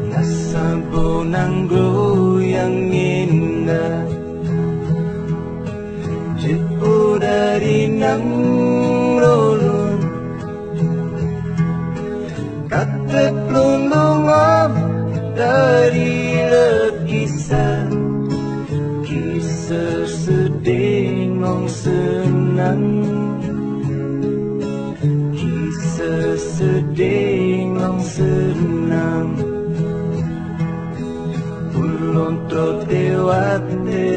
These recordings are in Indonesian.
Nasabaw ng goyang indah, jauh dari nang rolon, kateplong lungap dari lukisan, kisah sedih ngong senang, kisah sedih ngong senang. Ulun trote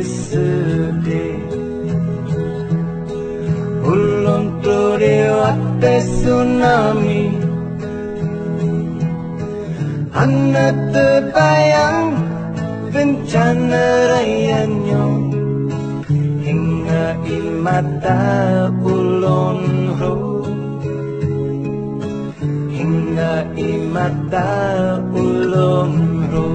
sedih, ulun trote tsunami, hana terbayang bencana rayanya, hingga mata ulun ro, hingga mata ulun ro.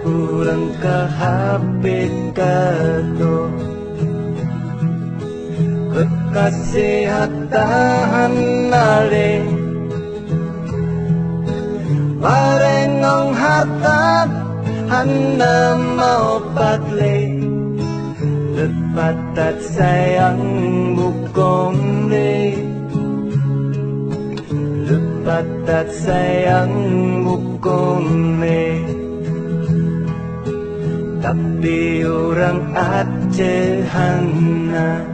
Kurang kahapit kato, kekasihatan nale, parengong harta hana mau patle, lepatat sayang bukong le, lepatat sayang bukong le. Tapi orang Aceh hana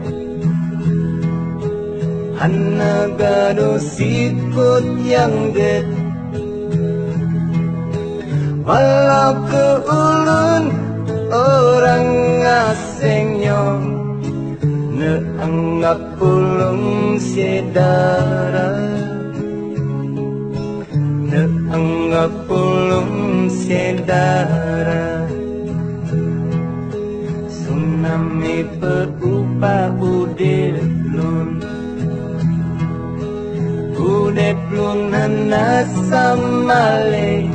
gado sikut yang det, walau ke ulun orang asingnya, neanggap ulun saudara, neanggap ulun saudara. Tsunami berubah udilun, udilun hana samale,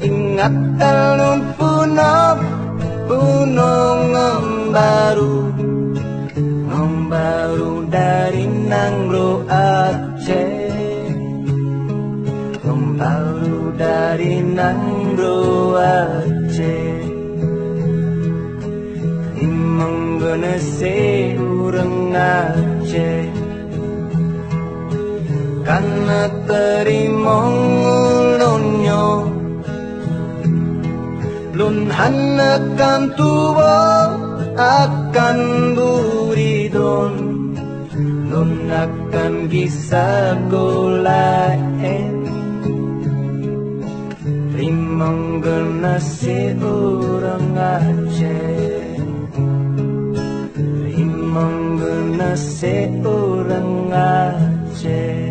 ingat alun punok ngambaru dari Nangro Aceh, ngambaru dari Nangro Aceh. Menggenese urang Aceh, karena terima ulunnya, lun hanakan tuwa akan buridon, lun akan kisah golaen, menggenese urang Aceh. Menggenese orang Aceh.